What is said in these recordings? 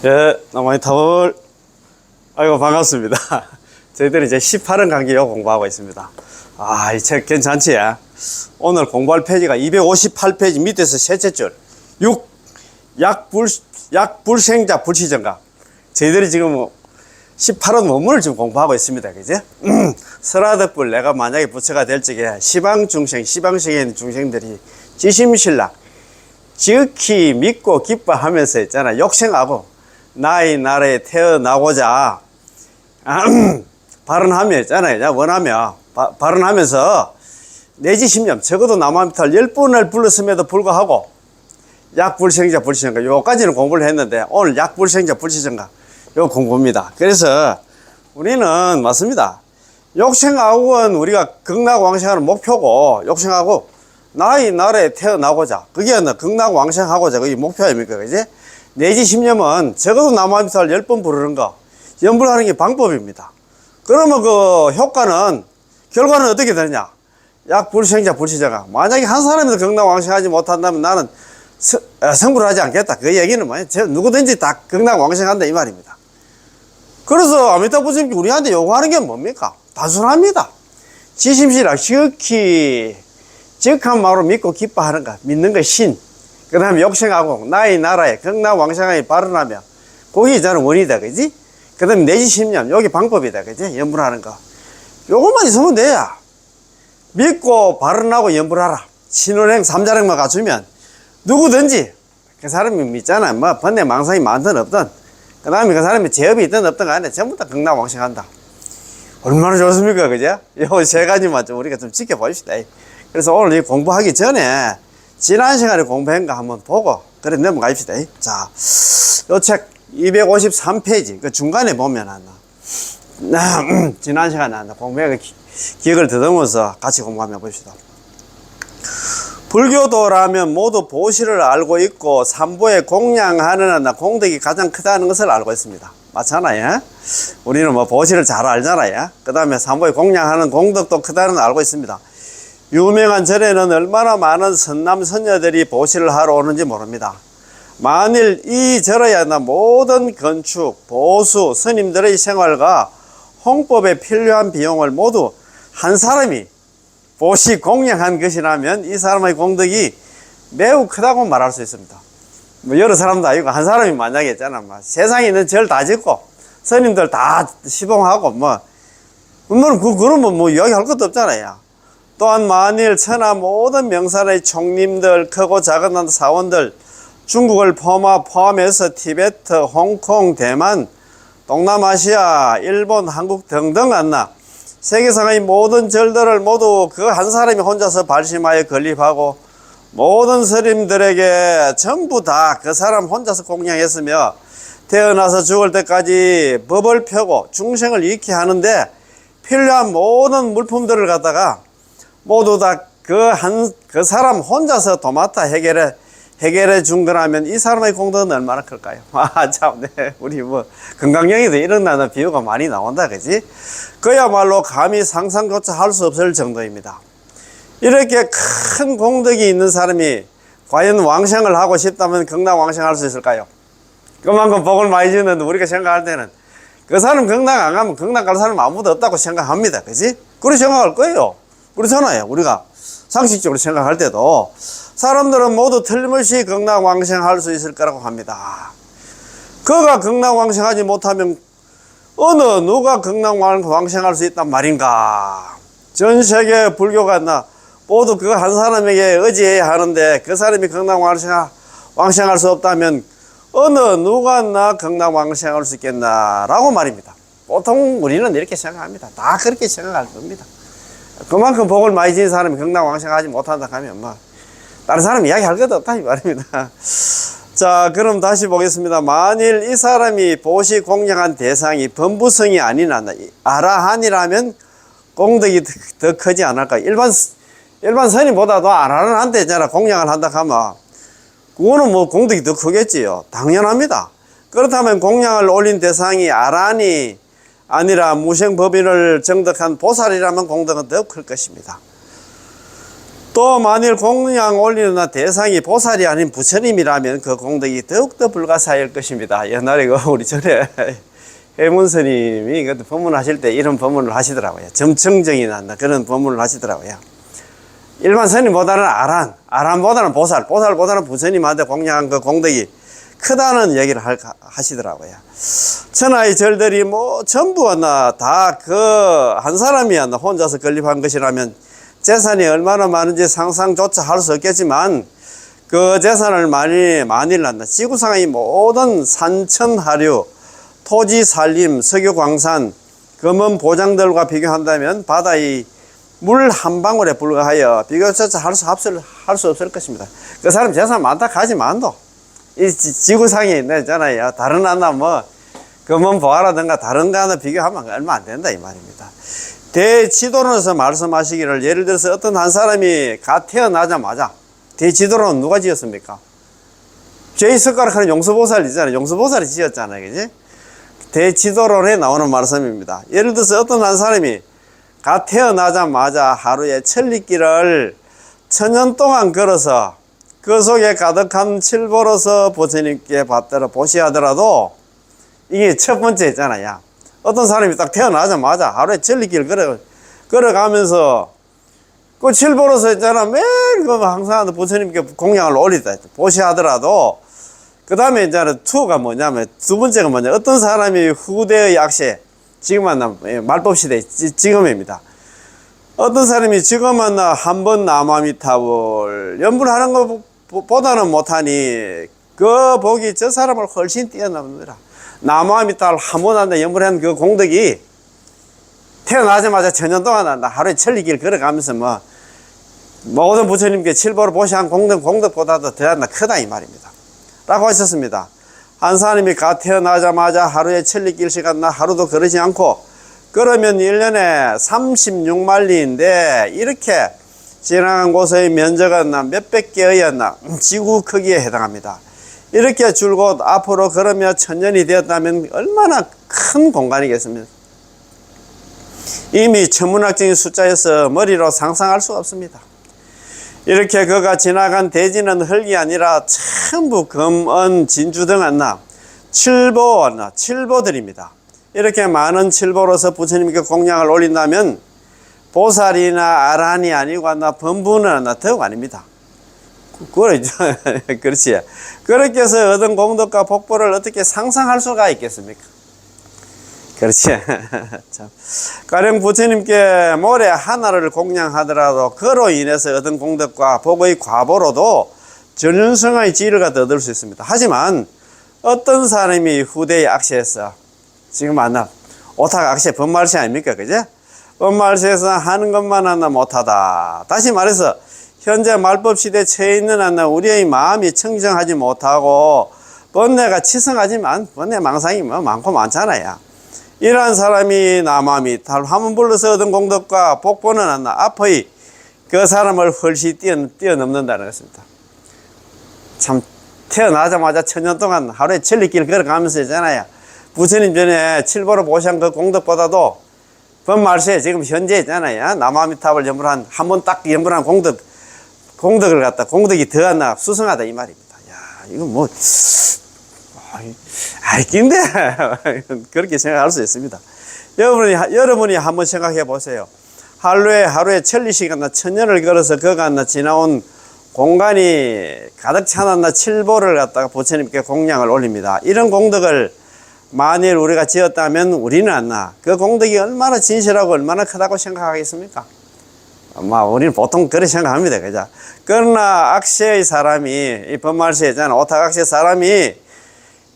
예, 나무위타불. 아이고, 반갑습니다. 저희들이 이제 18원 강기요 공부하고 있습니다. 아, 이 책 괜찮지? 오늘 공부할 페이지가 258페이지 밑에서 셋째 줄. 약불생자 불치정각. 저희들이 지금 18원 원문을 지금 공부하고 있습니다. 그죠? 설화덕불, 내가 만약에 부처가 될 적에 시방세계에 있는 중생들이 지심신락, 지극히 믿고 기뻐하면서 있잖아. 욕생하고, 나의 나라에 태어나고자, 발언하며 있잖아요. 원하며, 발언하면서, 내지 10년, 적어도 남아미탈 10번을 불렀음에도 불구하고, 약불생자 불치정각, 요까지는 공부를 했는데, 오늘 약불생자 불치정각, 요 공부입니다. 그래서, 우리는, 맞습니다. 욕생하고는 우리가 극락왕생하는 목표고, 욕생하고, 나의 나라에 태어나고자, 그게 극락왕생하고자, 그게 목표 아닙니까? 그지? 내지 10년은 적어도 남아미탈 10번 부르는 거, 연불하는 게 방법입니다. 그러면 그 효과는, 결과는 어떻게 되느냐? 약불생자 불치정각. 만약에 한 사람이도 극락왕생하지 못한다면 나는 성불을 하지 않겠다. 그 얘기는 뭐예요? 누구든지 다 극락왕생한다 이 말입니다. 그래서 아미타부스님이 우리한테 요구하는 게 뭡니까? 단순합니다. 지심신락, 지극히 적한 마음으로 믿고 기뻐하는 것, 믿는 것 신. 그 다음에 욕생하고 나의 나라에 극락왕생하에 발언하며 그게 저는 원이다. 그지? 그 다음에 내지 10년 요게 방법이다. 그지? 연불하는 거. 요것만 있으면 돼야. 믿고 발언하고 연불하라. 신원행 3자력만 갖추면 누구든지 그 사람이 믿잖아. 뭐 번뇌 망상이 많든 없든 그 다음에 그 사람이 제업이 있든 없든 간에 전부 다 극락왕생한다. 얼마나 좋습니까? 그죠? 요 세 가지만 좀 우리가 좀 지켜봅시다. 그래서 오늘 이 공부하기 전에 지난 시간에 공부한 거 한번 보고 그래 넘어갑시다. 자, 요 책 253페이지 그 중간에 보면 지난 시간에 공부한 거 기억을 더듬어서 같이 공부 한번 봅시다. 불교도라면 모두 보시를 알고 있고 삼보에 공양하는 공덕이 가장 크다는 것을 알고 있습니다. 맞잖아요. 우리는 뭐 보시를 잘 알잖아요. 그 다음에 삼보에 공양하는 공덕도 크다는 걸 알고 있습니다. 유명한 절에는 얼마나 많은 선남 선녀들이 보시를 하러 오는지 모릅니다. 만일 이 절에 모든 건축, 보수, 스님들의 생활과 홍법에 필요한 비용을 모두 한 사람이 보시 공양한 것이라면 이 사람의 공덕이 매우 크다고 말할 수 있습니다. 뭐 여러 사람도 아니고 한 사람이 만약에 있잖아. 뭐 세상에 있는 절 다 짓고 스님들 다 시봉하고 그러면 뭐 이야기할 것도 없잖아요. 또한 만일 천하 모든 명산의 총림들, 크고 작은 사원들, 중국을 포함해서 티베트, 홍콩, 대만, 동남아시아, 일본, 한국 등등 세계상의 모든 절들을 모두 그 한 사람이 혼자서 발심하여 건립하고 모든 스님들에게 전부 다 그 사람 혼자서 공양했으며 태어나서 죽을 때까지 법을 펴고 중생을 잃게 하는데 필요한 모든 물품들을 갖다가 모두 다 그 사람 혼자서 도맡아 해결해 준 거라면 이 사람의 공덕은 얼마나 클까요? 참, 네. 우리 건강영에도 이런 비유가 많이 나온다. 그지? 그야말로 감히 상상조차 할 수 없을 정도입니다. 이렇게 큰 공덕이 있는 사람이 과연 왕생을 하고 싶다면 극락왕생할 수 있을까요? 그만큼 복을 많이 주는데 우리가 생각할 때는 그 사람 극락 안 가면 극락 갈 사람 아무도 없다고 생각합니다. 그지? 그렇게 생각할 거예요. 그렇잖아요. 우리가 상식적으로 생각할 때도 사람들은 모두 틀림없이 극락왕생할 수 있을 거라고 합니다. 그가 극락왕생하지 못하면 어느 누가 극락왕생할 수 있단 말인가? 전 세계 불교가 모두 그 한 사람에게 의지해야 하는데 그 사람이 극락왕생할 수 없다면 어느 누가 극락왕생할 수 있겠나? 라고 말입니다. 보통 우리는 이렇게 생각합니다. 다 그렇게 생각할 겁니다. 그만큼 복을 많이 지은 사람이 극락왕생하지 못한다 하면 다른 사람 이야기할 것도 없다 이 말입니다. 자, 그럼 다시 보겠습니다. 만일 이 사람이 보시 공양한 대상이 범부성이 아닌 아라한이라면 공덕이 더 크지 않을까? 일반 선임보다도 아라한한테 있잖아 공양을 한다 하면 그거는 공덕이 더 크겠지요. 당연합니다. 그렇다면 공양을 올린 대상이 아라한이 아니라 무생법인을 정덕한 보살이라면 공덕은 더 클 것입니다. 또 만일 공양 올리는 대상이 보살이 아닌 부처님이라면 그 공덕이 더욱더 불가사의할 것입니다. 옛날에 우리 전에 해문 스님이 법문하실 때 이런 법문을 하시더라고요. 점청정이 난다 그런 법문을 하시더라고요. 일반 스님보다는 아란보다는 보살보다는 부처님한테 공양한 그 공덕이 크다는 얘기를 하시더라고요. 천하의 절들이 전부 다 한 사람이 혼자서 건립한 것이라면 재산이 얼마나 많은지 상상조차 할 수 없겠지만 그 재산을 만일 지구상의 모든 산천하류, 토지 산림, 석유 광산, 금은 보장들과 비교한다면 바다의 물 한 방울에 불과하여 비교조차 할 수 없을 것입니다. 그 사람 재산 많다 하지만도 이 지구상에 있잖아요. 다른 금은 보화라든가 다른 거 하나 비교하면 얼마 안 된다 이 말입니다. 대지도론에서 말씀하시기를 예를 들어서 어떤 한 사람이 갓 태어나자마자 대지도론 누가 지었습니까? 제2석가락하는 용서보살이잖아요. 용서보살이 지었잖아요. 그지? 대지도론에 나오는 말씀입니다. 예를 들어서 어떤 한 사람이 갓 태어나자마자 하루에 천리길을 1000년 동안 걸어서 그 속에 가득한 칠보로서 부처님께 받들어 보시하더라도 이게 첫 번째 있잖아요. 어떤 사람이 딱 태어나자마자 하루에 천리길 걸어가면서 그 칠보로서 있잖아. 매일 항상 부처님께 공양을 올리다 보시하더라도 그 다음에 이제 투가 뭐냐면 두 번째가 어떤 사람이 후대의 악세 지금은 말법 시대 지금입니다. 어떤 사람이 지금은 한번 남아미탑을 연불하는 것보다는 못하니 그 복이 저 사람을 훨씬 뛰어넘는다. 남아미탑을 한번 한다 연불하는 그 공덕이 태어나자마자 1000년 동안 한다. 하루에 천리길 걸어가면서 모든 부처님께 칠보로 보시한 공덕보다도 더한다 크다 이 말입니다. 라고 하셨습니다. 한 사람이 갓 태어나자마자 하루에 천리길 시간 하루도 걸으지 않고 그러면 1년에 36만리인데 이렇게 지나간 곳의 면적은 몇백 개의 지구 크기에 해당합니다. 이렇게 줄곧 앞으로 걸으며 1000년이 되었다면 얼마나 큰 공간이겠습니까? 이미 천문학적인 숫자에서 머리로 상상할 수 없습니다. 이렇게 그가 지나간 대지는 흙이 아니라 전부 금, 은, 진주 등 칠보들입니다. 이렇게 많은 칠보로서 부처님께 공양을 올린다면 보살이나 아란이 아니고 범부는 더욱 아닙니다. 그렇지. 그렇게 해서 얻은 공덕과 복보를 어떻게 상상할 수가 있겠습니까? 그렇지. 참. 가령 부처님께 모래 하나를 공양하더라도 그로 인해서 얻은 공덕과 복의 과보로도 전륜성의 지혜를 얻을 수 있습니다. 하지만 어떤 사람이 후대의 악세에서 지금 오탁 악세 번말세 아닙니까? 그죠? 번말세에서 하는 것만 못하다. 다시 말해서 현재 말법 시대에 처해 있는 우리의 마음이 청정하지 못하고 번뇌가 치성하지만 번뇌 망상이 많고 많잖아요. 이러한 사람이 남아미 탈화문 불러서 얻은 공덕과 복보는 앞의 그 사람을 훨씬 뛰어넘는다는 것입니다. 참 태어나자마자 1000년 동안 하루에 천리길 걸어가면서 있잖아요. 부처님 전에 칠보로 보시한 그 공덕보다도 번말세 지금 현재 있잖아요. 남아미탑을 연불한 한 번 딱 연불한 공덕을 갖다 공덕이 더하나 수성하다 이 말입니다. 야 이거 근데 그렇게 생각할 수 있습니다. 여러분이 한번 생각해 보세요. 하루에 천리시간 1000년을 걸어서 그가 지나온 공간이 가득 차는 칠보를 갖다가 부처님께 공양을 올립니다. 이런 공덕을 만일 우리가 지었다면 우리는 그 공덕이 얼마나 진실하고 얼마나 크다고 생각하겠습니까? 우리는 보통 그렇게 생각합니다. 그죠? 그러나 악세의 사람이, 이 번말세 있잖아. 오탁악세 사람이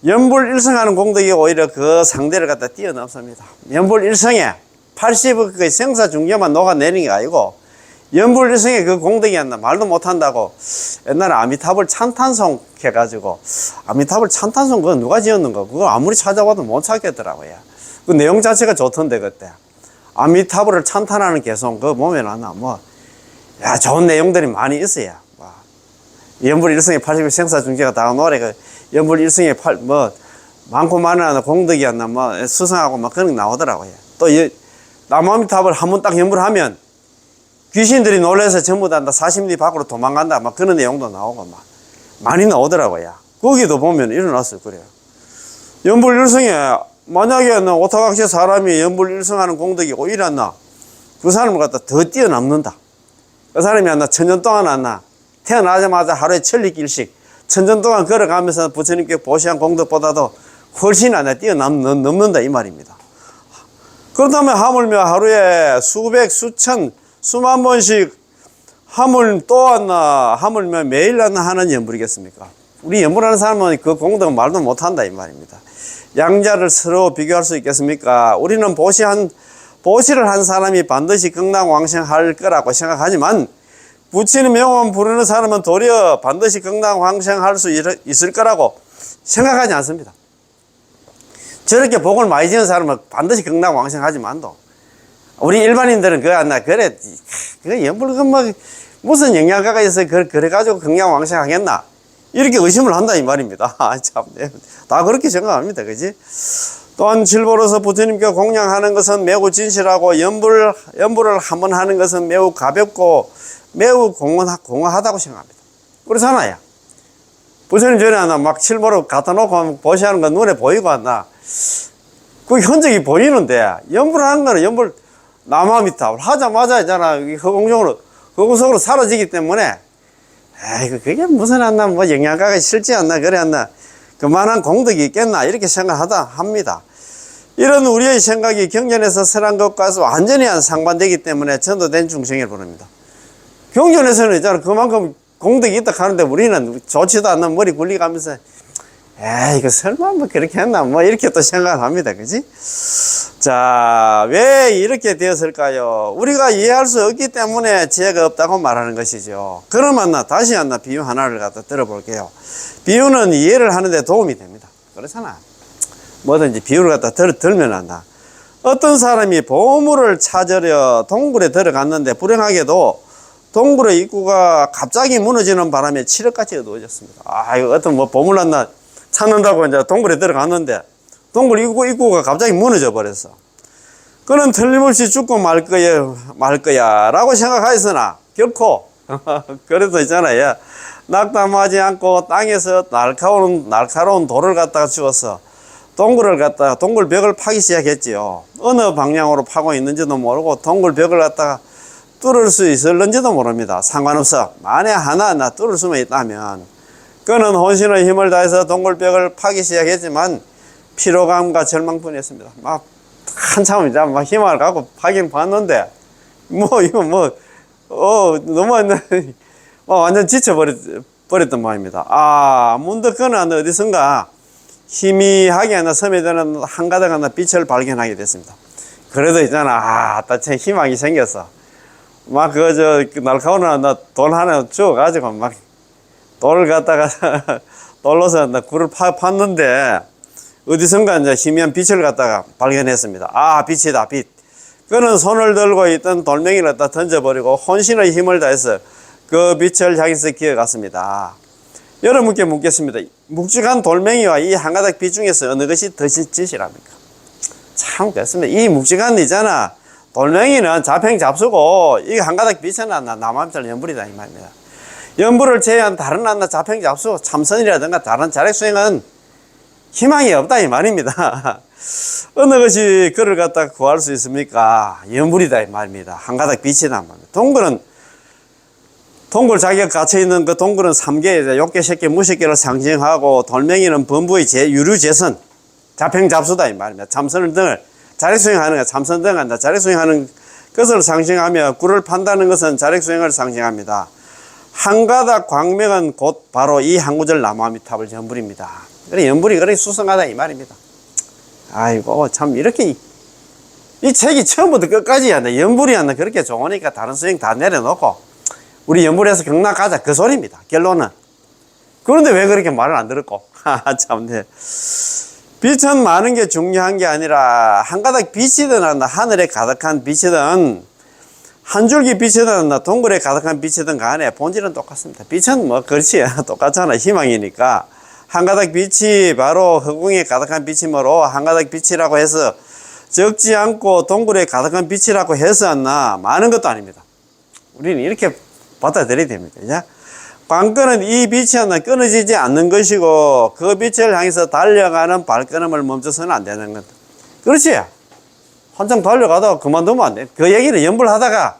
연불일성하는 공덕이 오히려 그 상대를 갖다 뛰어넘습니다. 연불일성에 80의 생사중교만 녹아내리는 게 아니고 연불일성에 그 공덕이 말도 못한다고 옛날에 아미타불 찬탄송 해가지고 아미타불 찬탄송 그거 누가 지었는가 그거 아무리 찾아봐도 못 찾겠더라고요. 그 내용 자체가 좋던데 그때 아미타불을 찬탄하는 개송 그거 보면 좋은 내용들이 많이 있어요. 연불일성에 80의 생사중교가 다 노래 그 연불일성에 많고 많은 공덕이 수상하고 그런 게 나오더라고요. 또 남아미탑을 한번 딱 연불하면 귀신들이 놀라서 전부 다 40리 밖으로 도망간다. 막 그런 내용도 나오고 막 많이 나오더라고요. 거기도 보면 일어났어요. 그래요. 연불일성에 만약에 오타각시 사람이 연불일성하는 공덕이 일어났나, 그 사람을 갖다 더 뛰어넘는다. 그 사람이 천년 동안 왔나, 태어나자마자 하루에 천리길씩 천년 동안 걸어가면서 부처님께 보시한 공덕보다도 훨씬 뛰어넘는다 이 말입니다. 그렇다면 하물며 하루에 수백, 수천, 수만 번씩 하물 또 왔나, 하물며 매일 왔나 하는 연불이겠습니까? 우리 연불하는 사람은 그 공덕은 말도 못한다 이 말입니다. 양자를 서로 비교할 수 있겠습니까? 우리는 보시를 한 사람이 반드시 극락왕생할 거라고 생각하지만, 부처님 명함 부르는 사람은 도리어 반드시 극락왕생할 수 있을 거라고 생각하지 않습니다. 저렇게 복을 많이 지은 사람은 반드시 극락왕생하지만도, 우리 일반인들은 그래, 연불, 무슨 영양가가 있어서 그래가지고 극락왕생하겠나? 이렇게 의심을 한다 이 말입니다. 참, 다 그렇게 생각합니다. 그지? 또한 질보로서 부처님께 공양하는 것은 매우 진실하고, 연불을 한번 하는 것은 매우 가볍고 매우 공허하다고 생각합니다. 그렇잖아요. 부처님 전에 막 칠보로 갖다 놓고 보시하는 건 눈에 보이고 한다. 그 흔적이 보이는데, 연불하는 거는 연불 남아미타 하자마자 있잖아, 허공적으로 사라지기 때문에, 에이, 그게 무슨 영양가가 실지 않나, 그래 않나, 그만한 공덕이 있겠나, 이렇게 합니다. 이런 우리의 생각이 경전에서 설한 것과 완전히 상반되기 때문에 전도된 중생을 부릅니다. 경전에서는 있잖아, 그만큼 공덕이 있다 하는데 우리는 좋지도 않는 머리 굴리가면서, 에이, 이거 설마 그렇게 했나, 이렇게 또 생각을 합니다. 그지? 자, 왜 이렇게 되었을까요? 우리가 이해할 수 없기 때문에 지혜가 없다고 말하는 것이죠. 그러면 다시 비유 하나를 갖다 들어볼게요. 비유는 이해를 하는데 도움이 됩니다. 그렇잖아. 뭐든지 비유를 갖다 들면 어떤 사람이 보물을 찾으려 동굴에 들어갔는데, 불행하게도 동굴의 입구가 갑자기 무너지는 바람에 칠흑같이 어두워졌습니다. 이거 어떤 보물 찾는다고 이제 동굴에 들어갔는데, 동굴 입구가 갑자기 무너져 버렸어. 그는 틀림없이 죽고 말 거야 라고 생각하였으나 결코 그래도 있잖아요, 낙담하지 않고 땅에서 날카로운 돌을 갖다가 주어서 동굴 벽을 파기 시작했지요. 어느 방향으로 파고 있는지도 모르고 동굴 벽을 갖다가 뚫을 수 있을는지도 모릅니다. 상관없어. 만에 하나 뚫을 수만 있다면. 그는 혼신의 힘을 다해서 동굴벽을 파기 시작했지만 피로감과 절망뿐이었습니다. 한참 힘을 갖고 파긴 봤는데, 이거 너무 완전 지쳐버렸던 모양입니다. 문득 그는 어디선가 희미하게 섬에 드는 한가득 빛을 발견하게 됐습니다. 그래도 있잖아, 참 희망이 생겼어. 날카로운 돌 하나 주워가지고 돌을 갖다가 돌로서 굴을 팠는데, 어디선가 이제 희미한 빛을 갖다가 발견했습니다. 빛이다, 빛. 그는 손을 들고 있던 돌멩이를 갖다 던져버리고 혼신의 힘을 다해서 그 빛을 향해서 기어갔습니다. 여러분께 묻겠습니다. 묵직한 돌멩이와 이 한가닥 빛 중에서 어느 것이 더 진실합니까? 참 그렇습니다. 이 묵직한 있잖아, 돌멩이는 자팽잡수고, 이 한가닥 빛은 남암절 연불이다 이 말입니다. 연불을 제외한 다른 자팽잡수, 참선이라든가 다른 자력수행은 희망이 없다 이 말입니다. 어느 것이 그를 갖다 구할 수 있습니까? 연불이다 이 말입니다. 한가닥 빛이다 말입니다. 동굴 자기가 갇혀있는 그 동굴은 3개, 욕계, 색계, 무색계를 상징하고, 돌멩이는 범부의 유류재선, 자팽잡수다 이 말입니다. 참선을 등을 자력수행하는 것, 참선 등을 자력수행하는 것을 상징하며, 굴을 판다는 것은 자력수행을 상징합니다. 한가닥 광명은 곧 바로 이 한 구절 나무아미탑을 연불입니다. 그래, 연불이 그렇게 수성하다 이 말입니다. 참 이렇게 이 책이 처음부터 끝까지 연불이 그렇게 좋으니까 다른 수행 다 내려놓고 우리 연불에서 경락 가자, 그 소리입니다. 결론은. 그런데 왜 그렇게 말을 안 들었고? 참네. 빛은 많은 게 중요한 게 아니라, 한 가닥 빛이든 하늘에 가득한 빛이든 한 줄기 빛이든 동굴에 가득한 빛이든 간에 본질은 똑같습니다. 빛은 그렇지, 똑같잖아. 희망이니까. 한 가닥 빛이 바로 허공에 가득한 빛이므로 한 가닥 빛이라고 해서 적지 않고 동굴에 가득한 빛이라고 해서 많은 것도 아닙니다. 우리는 이렇게 받아들여야 됩니다. 그죠? 관건은 이 빛이 하나 끊어지지 않는 것이고 그 빛을 향해서 달려가는 발걸음을 멈춰서는 안 되는 것. 그렇지? 한참 달려가다가 그만두면 안 돼. 그 얘기는 연불하다가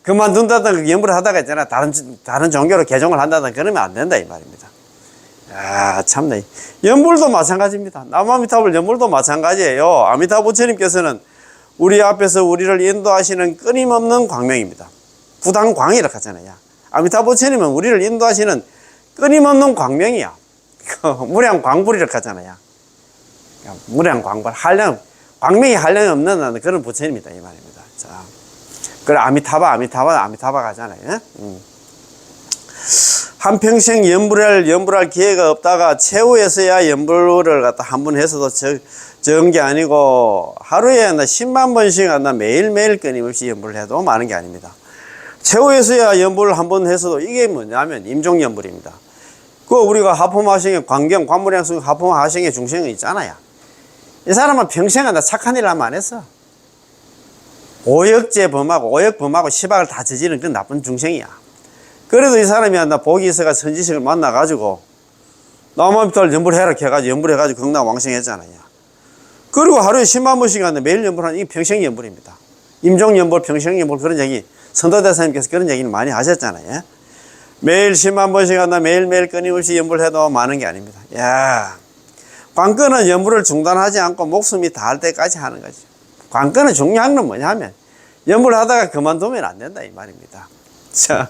그만둔다든가 연불하다가 있잖아. 다른 종교로 개종을 한다든가 그러면 안 된다 이 말입니다. 아, 참네. 연불도 마찬가지입니다. 남아미타불 연불도 마찬가지예요. 아미타 부처님께서는 우리 앞에서 우리를 인도하시는 끊임없는 광명입니다. 부당광이라고 하잖아요. 아미타 부처님은 우리를 인도하시는 끊임없는 광명이야. 무량광불이라고 하잖아요. 무량광불, 광명이 한량이 없는 그런 부처님이다 이 말입니다. 자, 그래 아미타바 하잖아요. 한평생 연불할 기회가 없다가 최후에서야 연불을 갖다 한 번 해서도 적은 게 아니고 하루에 10만 번씩 매일매일 끊임없이 연불을 해도 많은 게 아닙니다. 최후에서야 연불을 한 번 해서도 이게 뭐냐면 임종연불입니다. 그 우리가 하포마성의 관무량성 하포마성의 중생이 있잖아요. 이 사람은 평생 착한 일을 하면 안 했어. 오역죄 범하고 오역범하고 시박을 다 저지른 그 나쁜 중생이야. 그래도 이 사람이 복이 있어가 선지식을 만나가지고 남아미타불 연불해라 해가지고 연불해가지고 극락왕생했잖아요. 그리고 하루에 10만 번씩 매일 연불하는 이게 평생연불입니다. 임종연불, 평생연불 그런 얘기 선도대사님께서 그런 얘기를 많이 하셨잖아요. 매일 10만 번씩 매일매일 끊임없이 연불해도 많은 게 아닙니다. 야, 관건은 연불을 중단하지 않고 목숨이 닿을 때까지 하는 거죠. 관건은 중요한 건 뭐냐면 연불하다가 그만두면 안 된다 이 말입니다. 자,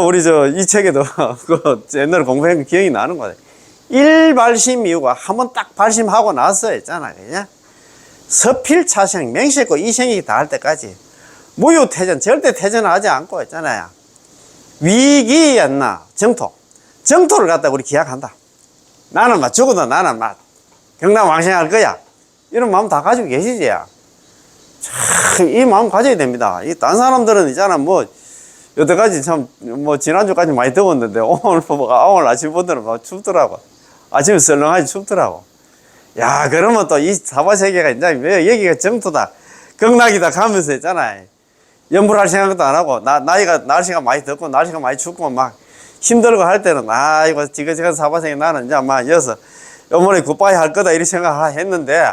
우리 이 책에도 그 옛날에 공부한 거 기억이 나는 거예요. 일발심 이유가 한번 딱 발심하고 나서 했잖아. 그냥 서필차생 맹세코 이생이 닿을 때까지 무유태전 절대 퇴전하지 않고 했잖아요. 위기였나 정토를 갖다 우리 기약한다. 나는 죽어도 나는 경남왕생할 거야. 이런 마음 다 가지고 계시지. 참, 이 마음 가져야 됩니다. 딴 사람들은 있잖아, 여태까지 지난주까지 많이 더웠는데, 오늘 아침부터는 춥더라고. 아침에 썰렁하지 춥더라고. 야, 그러면 또 이 사바세계가 이제 여기가 정토다, 극락이다 가면서 있잖아. 연불할 생각도 안 하고, 날씨가 많이 덥고, 날씨가 많이 춥고, 힘들고 할 때는, 이거 지긋지긋한 사바세계 나는 이제 여기서 어머니 굿바이 할 거다, 이렇게 생각을 했는데,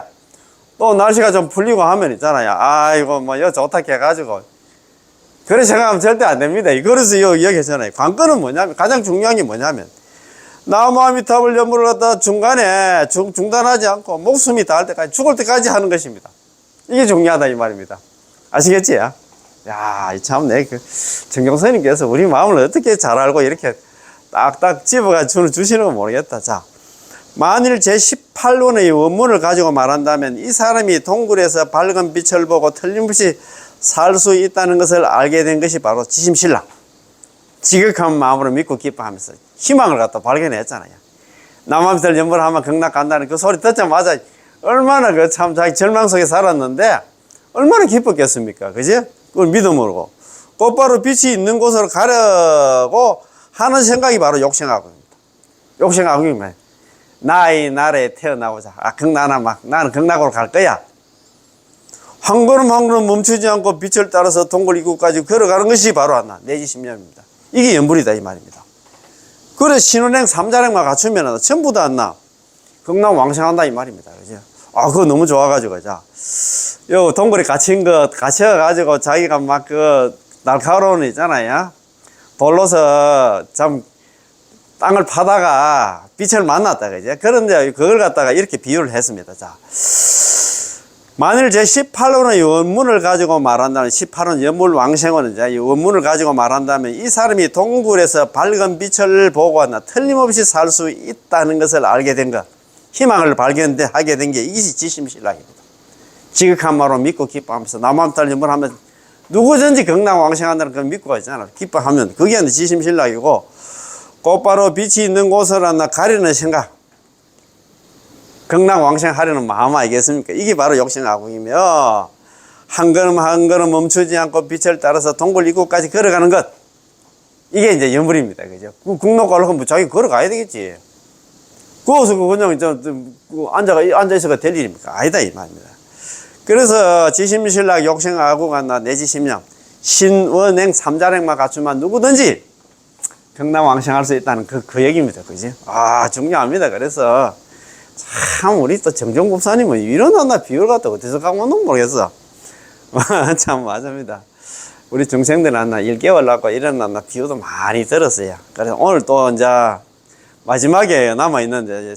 또 날씨가 좀 풀리고 하면 있잖아요. 이거 여기 좋다 해가지고. 그런 생각하면 절대 안 됩니다. 그래서 여기 했잖아요. 관건은 뭐냐면, 가장 중요한 게 뭐냐면, 남아미타불 연불을 갖다 중간에 중단하지 않고 목숨이 닿을 때까지, 죽을 때까지 하는 것입니다. 이게 중요하다, 이 말입니다. 아시겠지? 야, 참네. 정경선님께서 우리 마음을 어떻게 잘 알고 이렇게 딱딱 집어가지고 주시는 건 모르겠다. 자. 만일 제18원의 원문을 가지고 말한다면 이 사람이 동굴에서 밝은 빛을 보고 틀림없이 살 수 있다는 것을 알게 된 것이 바로 지심신랑. 지극한 마음으로 믿고 기뻐하면서 희망을 갖다 발견했잖아요. 남아미타불 연불하면 극락 간다는 그 소리 듣자마자 얼마나 참 자기 절망 속에 살았는데 얼마나 기뻤겠습니까? 그지? 그걸 믿음으로. 곧바로 빛이 있는 곳으로 가려고 하는 생각이 바로 욕생학입니다. 욕생학이면 나의 나라에 태어나고자. 나는 극락으로 갈 거야. 한 걸음 한 걸음 멈추지 않고 빛을 따라서 동굴 입구까지 걸어가는 것이 바로 내지심념입니다. 이게 연불이다 이 말입니다. 그래 신혼행 삼자력만 갖추면 전부 다 극락 왕생한다 이 말입니다. 그죠? 그거 너무 좋아가지고 요 동굴에 갇혀가지고 자기가 날카로운 있잖아요. 돌로서 땅을 파다가 빛을 만났다, 그죠? 그런데 그걸 갖다가 이렇게 비유를 했습니다. 자, 만일 제18원의 원문을 가지고 말한다면, 18원 연물 왕생원은 이 원문을 가지고 말한다면 이 사람이 동굴에서 밝은 빛을 보고 틀림없이 살 수 있다는 것을 알게 된 것, 희망을 발견하게 된 게 이것이 지심신랑입니다. 지극한 마음으로 믿고 기뻐하면서 남아미타불 연불하면 누구든지 극락 왕생한다는 걸 믿고 있잖아. 기뻐하면 그게 지심신랑이고, 곧바로 빛이 있는 곳을 가리는 생각, 극락 왕생하려는 마음 아니겠습니까? 이게 바로 욕생아궁이며, 한 걸음 한 걸음 멈추지 않고 빛을 따라서 동굴 입구까지 걸어가는 것, 이게 이제 연불입니다. 그죠? 국록 가려면 자기 걸어가야 되겠지. 거기서 그냥 앉아있어가 될 일입니까? 아니다 이 말입니다. 그래서 지심신락 욕생아궁 내지심령, 신원행 삼자력만 갖추면 누구든지 극락왕생할 수 있다는 그 얘기입니다. 그지? 아, 중요합니다. 그래서 참 우리 또 정종법사님은 이런 비유를 갖다 어디서 갖고 온는 모르겠어. 참 맞습니다. 우리 중생들 한나 1개월 낳고 일어났나 비유도 많이 들었어요. 그래서 오늘 또 이제 마지막에 남아있는데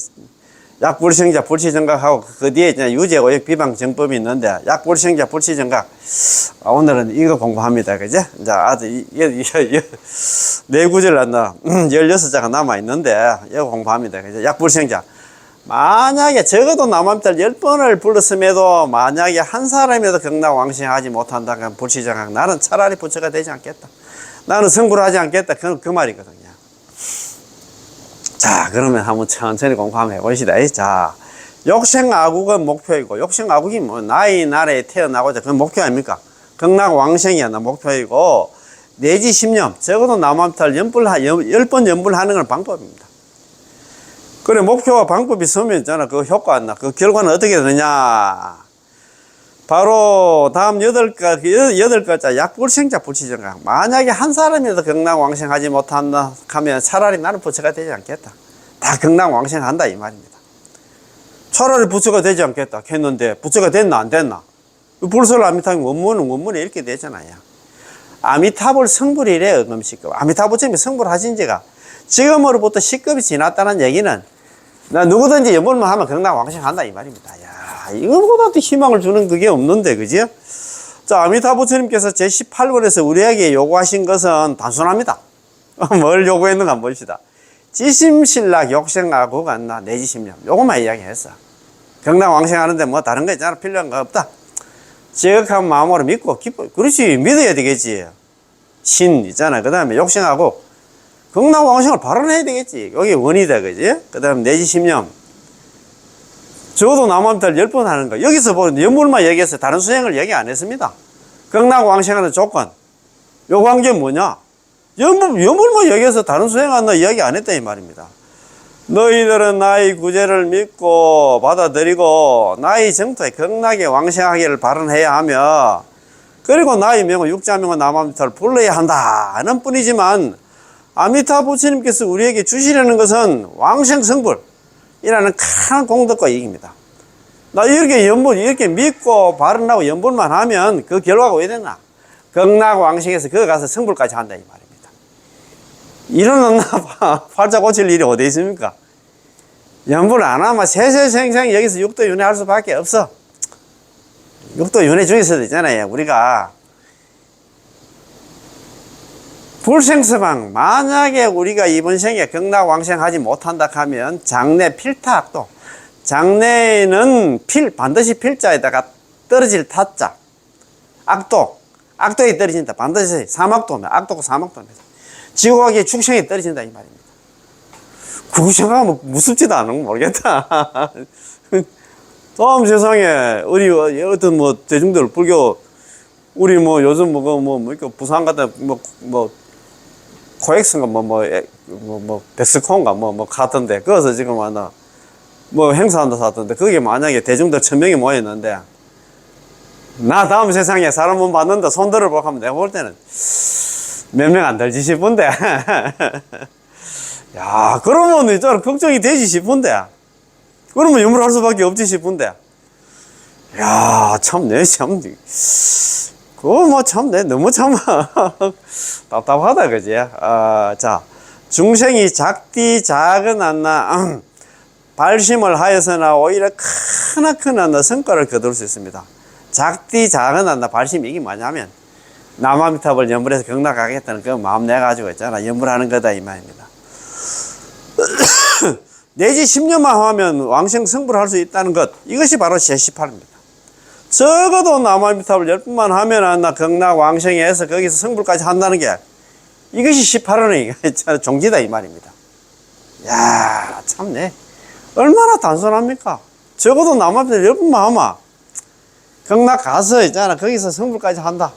약불생자 불치정각하고 그 뒤에 이제 유죄오역 비방정법이 있는데 약불생자 불치정각 오늘은 이거 공부합니다. 그죠? 이제 아주 네 구절 한다 16자가 남아있는데 이거 공부합니다. 그죠? 약불생자 만약에 적어도 남한테 10번을 불렀음에도 만약에 한 사람이라도 극락왕생하지 못한다 그러면 불치정각 나는 차라리 부처가 되지 않겠다. 나는 성불을 하지 않겠다. 그 말이거든요. 자, 그러면 한번 천천히 공부 한번 해봅시다. 자, 욕생아국은 목표이고, 욕생아국이 뭐, 나이 나라에 태어나고자, 그건 목표 아닙니까? 극락왕생이야, 나 목표이고, 내지 10년, 적어도 남한테 10번 연불하는 건 방법입니다. 그래, 목표와 방법이 서면 있잖아. 그 효과 안 나. 그 결과는 어떻게 되느냐. 바로 다음 8글자 약불생자 불치정각. 만약에 한 사람이라도 극락왕생하지 못한다 하면 차라리 나는 부처가 되지 않겠다. 다 극락왕생한다 이 말입니다. 차라리 부처가 되지 않겠다 했는데 부처가 됐나 안 됐나? 불설 아미타불 원문에 이렇게 되잖아요. 아미타불 성불이래 응음시급. 아미타불처럼 성불하신 지가 지금으로부터 10급이 지났다는 얘기는 나 누구든지 연불만 하면 극락왕생한다 이 말입니다. 야, 이거보다도 희망을 주는 그게 없는데, 그죠? 자, 아미타부처님께서 제18권에서 우리에게 요구하신 것은 단순합니다. 뭘 요구했는가 한번 봅시다. 지심신락 욕생아국 안나 내지 10년. 요것만 이야기했어. 극락왕생하는데 뭐 다른 거 있잖아. 필요한 거 없다. 지극한 마음으로 믿고 기뻐. 그렇지. 믿어야 되겠지. 신 있잖아. 그 다음에 욕생하고 극락왕생을 발언해야 되겠지. 여기 원이다. 그지? 그 다음에 내지 10년. 저도 남한테 10번 하는 거. 여기서 보는 연불만 얘기했어요. 다른 수행을 얘기 안 했습니다. 극락왕생하는 조건. 요구한 게 뭐냐? 연불만 얘기해서 다른 수행한다 이야기 안 했다 이 말입니다. 너희들은 나의 구제를 믿고 받아들이고 나의 정토에 극락에 왕생하기를 발언해야 하며 그리고 나의 명은 육자명은 남아미타를 불러야 한다는 뿐이지만 아미타 부처님께서 우리에게 주시려는 것은 왕생성불이라는 큰 공덕과 이익입니다. 나 이렇게 믿고 발언하고 연불만 하면 그 결과가 왜 되나? 극락왕생에서 거기 가서 성불까지 한다 이 말입니다. 이러는 팔자 고칠 일이 어디 있습니까? 연불 안 하면 세세생생 여기서 육도윤회 할 수밖에 없어. 육도윤회 중에서도 있잖아요. 우리가 불생서방 만약에 우리가 이번 생에 극락왕생하지 못한다 하면 장래 필타악도 장래에는 반드시 필자에다가 떨어질 타자 악도에 떨어진다. 반드시 사막도면 악도고 사막도입니다. 지옥하게 축생에 떨어진다 이 말입니다. 그거 생각하면 무섭지도 않은 거 모르겠다. 다음 세상에 우리 어떤 뭐 대중들 불교 우리 뭐 요즘 부산 같은 코엑스인가 백스콘가 가던데 거기서 지금 하나 행사한다 사던데 거기에 만약에 대중들 1000명이 모였는데 나 다음 세상에 사람 못 봤는데 손 들어보고 하면 내가 볼 때는 몇 명 안 들지 싶은데 야 그러면 있잖아 걱정이 되지 싶은데 그러면 유물할 수밖에 없지 싶은데 야 참 그거 너무 참 답답하다 그지? 자 중생이 작디 작은 안나 발심을 하여서나 오히려 크나큰 성과를 거둘 수 있습니다. 작디 작은 안나 발심 이게 뭐냐면 남아미탑을 연불해서 극락하겠다는 그 마음 내가지고 있잖아. 연불하는 거다 이 말입니다. 내지 10년만 하면 왕생 성불할 수 있다는 것 이것이 바로 제18입니다. 적어도 남아미탑을 10번만 하면 나 극락 왕생에서 거기서 성불까지 한다는 게 이것이 18원의 종지다 이 말입니다. 야 참네 얼마나 단순합니까? 적어도 남아미탑 10번만 하면 극락 가서 있잖아 거기서 성불까지 한다.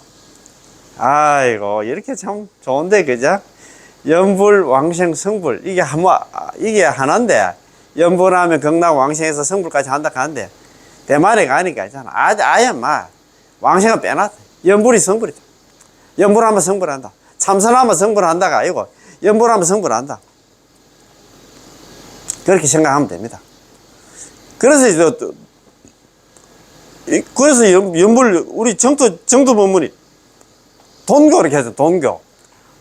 아이고 이렇게 참 좋은데 그죠? 연불 왕생 성불 이게 하나인데 연불하면 극락 왕생에서 성불까지 한다 하는데 대만에 가니까 있잖아 아예 왕생은 빼놨어. 연불이 성불이다. 염불하면 성불한다. 참선하면 성불한다가 아니고 염불하면 성불한다. 그렇게 생각하면 됩니다. 그래서 염불 우리 정도 법문이 돈교 이렇게 해서 돈교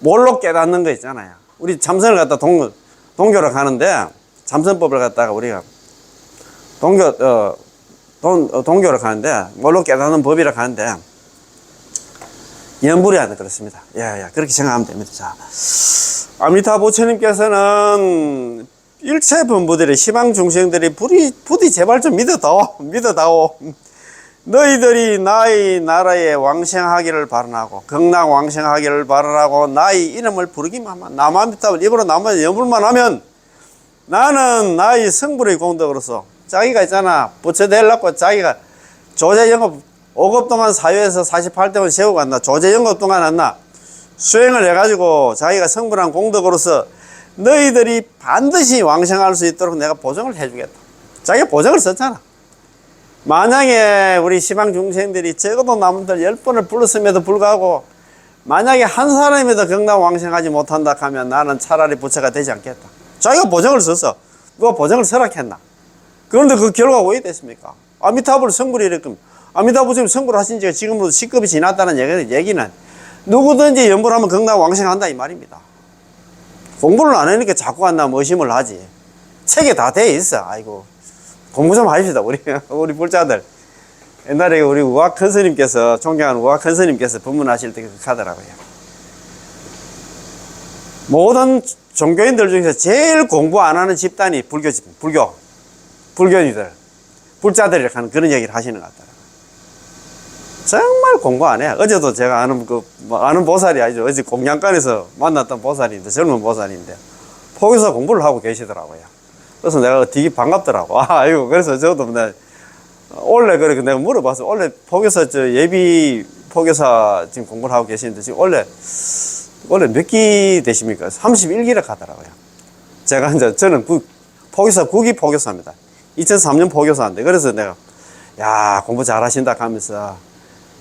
뭘로 깨닫는 거 있잖아요. 우리 참선을 갖다 동교로 가는데 참선법을 갖다가 우리가 동교로 가는데 뭘로 깨닫는 법이라 가는데 염불이 아니라 그렇습니다. 예, 그렇게 생각하면 됩니다. 자, 아미타 부처님께서는 일체 범부들이 시방 중생들이 부디 제발 좀 믿어다오. 너희들이 나의 나라에 왕생하기를 바라고 극락 왕생하기를 바라고 나의 이름을 부르기만 하면 나마미탑을 입으로 나만 염불만 하면 나는 나의 성불의 공덕으로서 자기가 있잖아 부처 되려고 자기가 조제영업 5급 동안 사유에서 48대만 세우고 갔나 조제영업 동안 왔나 수행을 해가지고 자기가 성불한 공덕으로서 너희들이 반드시 왕생할 수 있도록 내가 보증을 해주겠다. 자기가 보증을 썼잖아. 만약에 우리 시방 중생들이 적어도 남들 10번을 불렀음에도 불구하고 만약에 한 사람이라도 극락 왕생하지 못한다 하면 나는 차라리 부처가 되지 않겠다. 자기가 보증을 썼어. 누가 보증을 서락했나? 그런데 그 결과가 왜 됐습니까? 아미타불 성불이 이랬거든. 아미타불 성불 하신 지가 지금으로 10급이 지났다는 얘기는 누구든지 염불하면 극락 왕생한다 이 말입니다. 공부를 안 하니까 자꾸 한다면 의심을 하지. 책에 다 돼 있어. 아이고. 공부 좀 하십시다. 우리 불자들. 옛날에 우리 우학 큰 스님께서, 존경하는 우학 큰 스님께서 법문하실 때 그렇게 하더라고요. 모든 종교인들 중에서 제일 공부 안 하는 집단이 불교인들, 불자들이라고 하는 그런 얘기를 하시는 것 같더라고요. 정말 공부 안 해. 어제도 제가 아는 보살이 아니죠. 어제 공양간에서 만났던 보살인데, 젊은 보살인데, 포교사 공부를 하고 계시더라고요. 그래서 내가 되게 반갑더라고. 아이고, 그래서 저도 원래 그래, 내가 물어봤어. 원래 포교사, 예비 포교사 지금 공부를 하고 계시는데, 지금 원래 몇 기 되십니까? 31기라 하더라고요. 제가 저는 포교사 9기 포교사입니다. 2003년 포교사인데, 그래서 내가, 야, 공부 잘 하신다 하면서,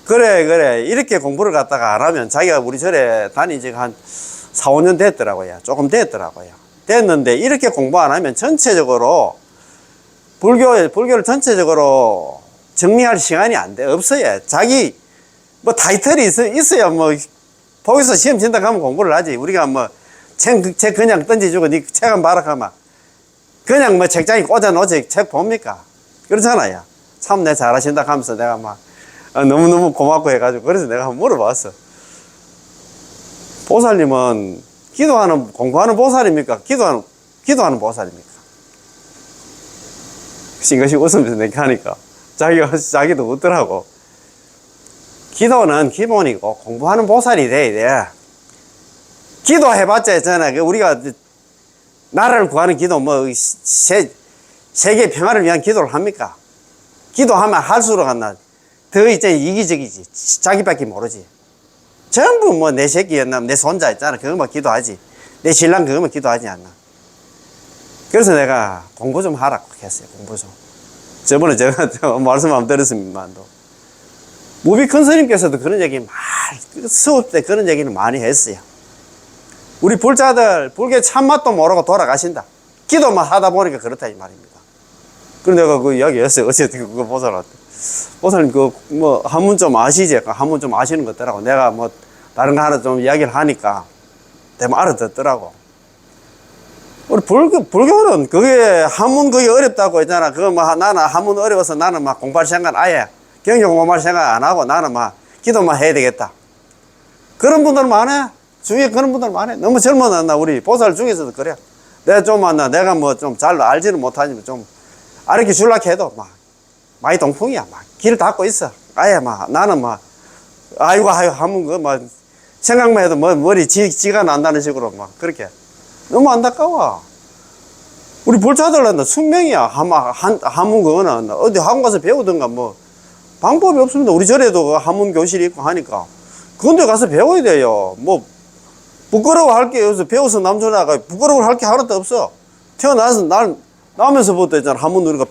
그래. 이렇게 공부를 갖다가 안 하면 자기가 우리 절에 다닌 지가 한 4, 5년 됐더라고요. 조금 됐더라고요. 됐는데 이렇게 공부 안 하면 전체적으로 불교를 전체적으로 정리할 시간이 안 돼. 없어요. 자기 타이틀이 있어야 거기서 시험 친다 하면 공부를 하지. 우리가 책 그냥 던지주고 니 책 한 봐라 하면 그냥 책장에 꽂아놓지 책 봅니까? 그렇잖아요. 참 내 잘하신다 하면서 내가 너무너무 고맙고 해가지고 그래서 내가 한번 물어봤어. 보살님은 공부하는 보살입니까? 기도하는 보살입니까? 싱긋싱긋 웃으면서 내가 하니까 자기도 웃더라고. 기도는 기본이고 공부하는 보살이 돼야 돼. 기도해봤자 있잖아. 우리가 나라를 구하는 기도 세계 평화를 위한 기도를 합니까? 기도하면 할수록 더 이기적이지. 자기밖에 모르지. 전부 내 새끼였나, 내 손자 있잖아. 그것만 기도하지. 내 신랑 그것만 기도하지 않나. 그래서 내가 공부 좀 하라고 했어요. 공부 좀. 저번에 제가 말씀 한번 드렸습니다만도. 무비 큰 스님께서도 그런 얘기 수업 때 그런 얘기는 많이 했어요. 우리 불자들, 불교 참맛도 모르고 돌아가신다. 기도만 하다 보니까 그렇다 이 말입니다. 그래서 내가 그 이야기 했어요. 어쨌든 그거 보살님 한문 좀 아시지? 한문 좀 아시는 것 같더라고. 내가 다른 거 하나 좀 이야기를 하니까 대부분 알아듣더라고. 우리 불교는 그게 한문 그게 어렵다고 했잖아. 나는 한문 어려워서 나는 공부할 생각 아예 경영 공부할 생각 안 하고 나는 기도만 해야 되겠다. 그런 분들 많아. 주위에 그런 분들 많아. 너무 젊어졌나 우리 보살 중에서도 그래. 내가 좀 잘 알지는 못하지만 좀 알게 줄라고 해도 많이 동풍이야. 길을 닫고 있어. 아예 나는 아이고 하면 생각만 해도 머리 지가 난다는 식으로 그렇게 너무 안타까워. 우리 불자들은 숙명이야. 한문 그거는 어디 학원 가서 배우든가 방법이 없습니다. 우리 절에도 한문 교실이 있고 하니까 그런데 가서 배워야 돼요. 부끄러워할 게 여기서 배워서 남자나가 부끄러워할 게 하나도 없어. 태어나서 나면서부터 있잖아. 한문 우리가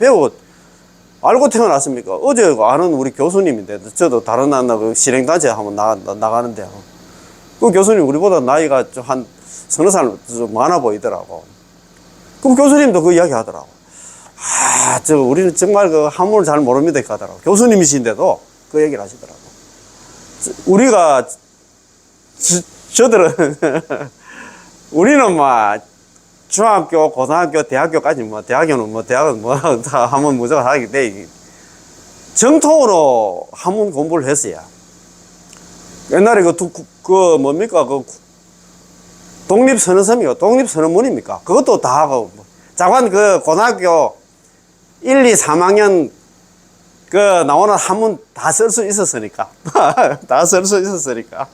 알고 태어났습니까? 어제 아는 우리 교수님인데, 저도 다른 실행단체 한번 나가는데요. 그 교수님 우리보다 나이가 좀 한 서너 살 좀 많아 보이더라고. 그럼 교수님도 그 이야기 하더라고. 우리는 정말 그 한문을 잘 모릅니다. 하더라고. 교수님이신데도 그 얘기를 하시더라고. 우리가, 저들은, 우리는 막, 중학교, 고등학교, 대학교까지 대학은 다 한문 무조건 하기 때문에, 정통으로 한문 공부를 했어요. 옛날에 뭡니까? 독립선언문입니까? 그것도 다 하고, 자관 고등학교 1, 2, 3학년 나오는 한문 다 쓸 수 있었으니까. 다 쓸 수 있었으니까.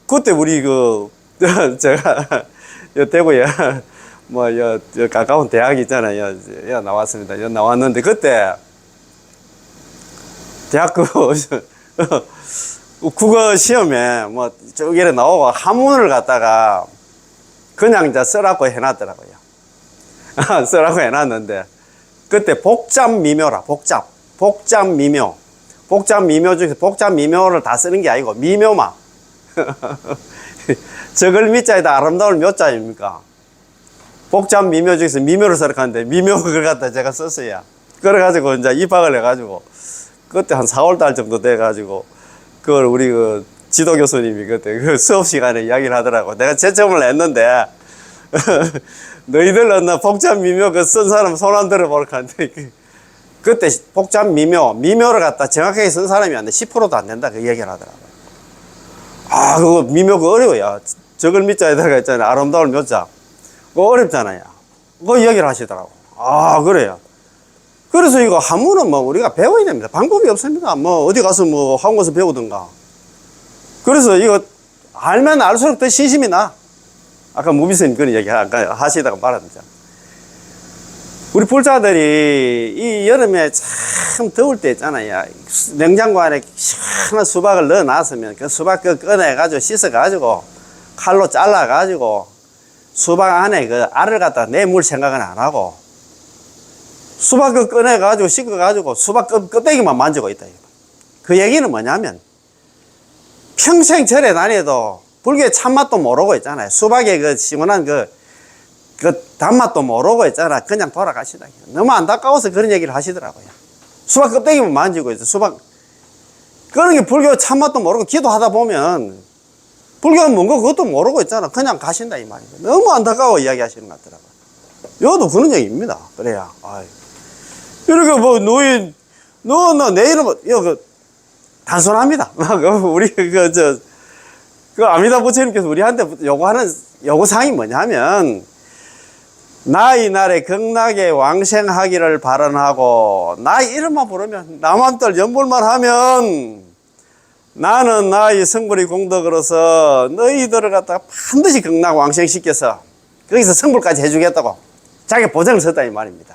그때 우리 제가, 대구에, 가까운 대학이 있잖아요. 나왔습니다. 나왔는데, 그때, 대학교, 국어 시험에, 저기에 나오고, 한문을 갖다가, 그냥 이제 쓰라고 해놨더라고요. 쓰라고 해놨는데, 그때 복잡미묘라, 복잡미묘. 복잡미묘 중에서 복잡미묘를 다 쓰는 게 아니고, 미묘만. 적을 미자에다 아름다울 묘자입니까? 복잡미묘 중에서 미묘를 쓰라고 하는데, 미묘 그걸 갖다 제가 썼어요. 그래가지고 이제 입학을 해가지고, 그때 한 4월 달 정도 돼가지고, 그걸 우리 지도 교수님이 그때 수업 시간에 이야기를 하더라고. 내가 채점을 했는데, 너희들은 나 복잡미묘 쓴 사람 손 안 들어볼까 하는데, 그때 미묘를 갖다 정확하게 쓴 사람이 안 돼. 10%도 안 된다. 그 얘기를 하더라고. 그거 미묘 어려워요. 적을 미자에다가 있잖아요. 아름다울 묘자. 그거 어렵잖아요. 그거 이야기를 하시더라고. 그래요. 그래서 이거 한문은 우리가 배워야 됩니다. 방법이 없습니다. 어디 가서 학원에서 배우든가. 그래서 이거 알면 알수록 더 신심이 나. 아까 무비스님 그런 얘기 아까 하시다가 말았죠. 우리 불자들이 이 여름에 참 더울 때 있잖아요. 냉장고 안에 시원한 수박을 넣어 놨으면 그 수박 꺼내가지고 씻어가지고 칼로 잘라가지고 수박 안에 알을 갖다 내물 생각은 안 하고 수박 꺼내가지고 씻어가지고 수박 껍데기만 만지고 있다. 그 얘기는 뭐냐면 평생 절에 다녀도 불교의 참맛도 모르고 있잖아요. 수박의 시원한 단맛도 모르고 있잖아. 그냥 돌아가시다. 너무 안타까워서 그런 얘기를 하시더라고요. 수박 껍데기만 만지고 있어. 수박. 그런 게 불교 참맛도 모르고 기도하다 보면 불교가 뭔가 그것도 모르고 있잖아. 그냥 가신다 이 말이죠. 너무 안타까워 이야기 하시는 것 같더라고요. 이것도 그런 얘기입니다. 그래야. 이렇게 너 내일은 단순합니다. 우리 아미다 부처님께서 우리한테 요구하는 요구사항이 뭐냐면 나이 날에 극락에 왕생하기를 발언하고 나이 이름만 부르면 남한들 연불만 하면 나는 나의 성불의 공덕으로서 너희들을 갖다가 반드시 극락 왕생시켜서 거기서 성불까지 해주겠다고 자기 보장을 썼다 이 말입니다.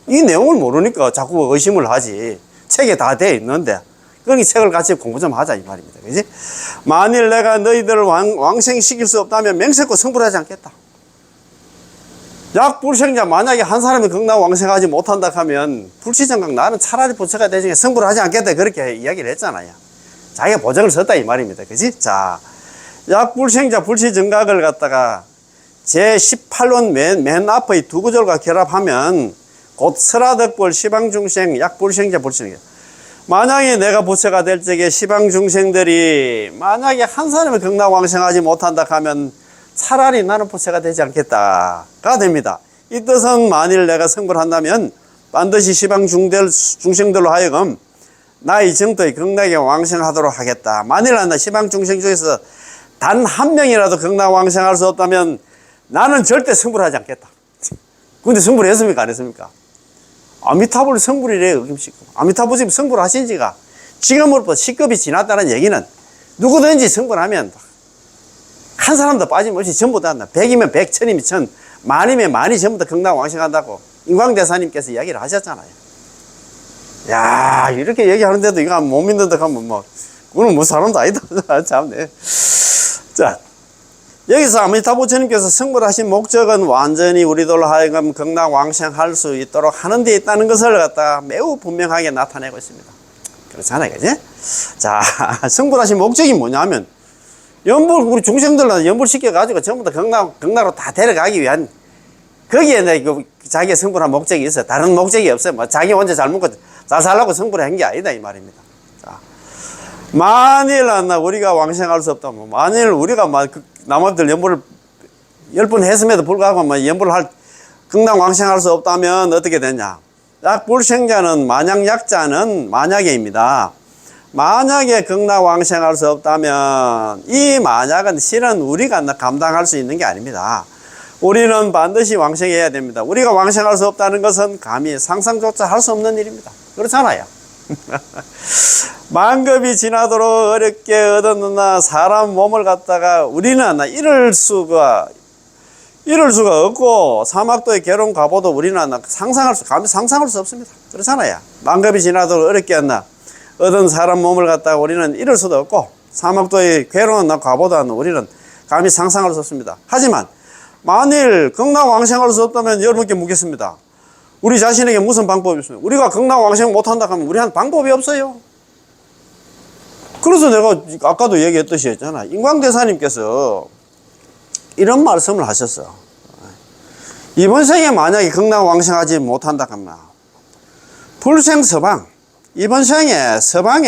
이 내용을 모르니까 자꾸 의심을 하지. 책에 다 돼 있는데 그러니 책을 같이 공부 좀 하자 이 말입니다. 그지? 만일 내가 너희들을 왕생시킬 수 없다면 맹세코 성불하지 않겠다. 약불생자 만약에 한 사람이 극락 왕생하지 못한다 하면 불치정각 나는 차라리 부처가 대중에 성불을 하지 않겠다 그렇게 이야기를 했잖아요. 자기가 보장을 썼다 이 말입니다. 그지? 자, 약불생자 불치정각을 갖다가 제18론 맨 앞의 두 구절과 결합하면 곧 설하덕불 시방중생 약불생자 불치정각. 만약에 내가 부처가 될 적에 시방중생들이 만약에 한 사람이 극락 왕생하지 못한다 하면 차라리 나는 부처가 되지 않겠다가 됩니다. 이 뜻은 만일 내가 성불한다면 반드시 시방중생들로 하여금 나의 정토의 극락에 왕생하도록 하겠다. 만일 나 시방중생 중에서 단 한 명이라도 극락 왕생할 수 없다면 나는 절대 성불하지 않겠다. 근데 성불했습니까? 안 했습니까? 아미타불 성불이래요. 아미타불 지금 성불하신 지가 지금으로부터 10급이 지났다는 얘기는 누구든지 성불하면 한 사람도 빠짐없이 전부 다 한다. 100이면 100, 1000이면 1000, 만이면 만이 전부 다 극락 왕생한다고 인광대사님께서 이야기를 하셨잖아요. 야, 이렇게 얘기하는데도 이거 못 믿는다 하면 그거는 사람도 아니다. 참네. 자, 여기서 아미타 부처님께서 성불하신 목적은 완전히 우리들로 하여금 극락 왕생할 수 있도록 하는 데 있다는 것을 갖다 매우 분명하게 나타내고 있습니다. 그렇잖아요. 그지? 자, 성불하신 목적이 뭐냐면, 우리 중생들은 연불시켜가지고 전부 다 극락으로 다 데려가기 위한, 거기에 자기의 성불한 목적이 있어요. 다른 목적이 없어요. 뭐, 자기 혼자 잘 먹고 잘 살라고 성불을 한 게 아니다, 이 말입니다. 자, 만일 우리가 왕생할 수 없다면, 만일 우리가 남한들 연불을 10번 했음에도 불구하고 연불을 극락 왕생할 수 없다면 어떻게 되냐? 약불생자는 만약 약자는 만약에입니다. 만약에 극락 왕생할 수 없다면 이 만약은 실은 우리가 감당할 수 있는 게 아닙니다. 우리는 반드시 왕생해야 됩니다. 우리가 왕생할 수 없다는 것은 감히 상상조차 할 수 없는 일입니다. 그렇잖아요. 만급이 지나도록 어렵게 얻었느나 사람 몸을 갖다가 우리는 이럴 수가 없고, 사막도의 괴로운 가보도 우리는 감히 상상할 수 없습니다. 그렇잖아요. 만급이 지나도록 어렵게 얻은 사람 몸을 갖다가 우리는 이럴 수도 없고, 사막도의 괴로운 가보도 우리는 감히 상상할 수 없습니다. 하지만 만일 극락 왕생할 수 없다면 여러분께 묻겠습니다. 우리 자신에게 무슨 방법이 있습니까? 우리가 극락 왕생 못한다 하면 우리한테 방법이 없어요. 그래서 내가 아까도 얘기했듯이 했잖아. 인광대사님께서 이런 말씀을 하셨어. 이번 생에 만약에 극락 왕생하지 못한다 하면 불생서방, 이번 생에 서방이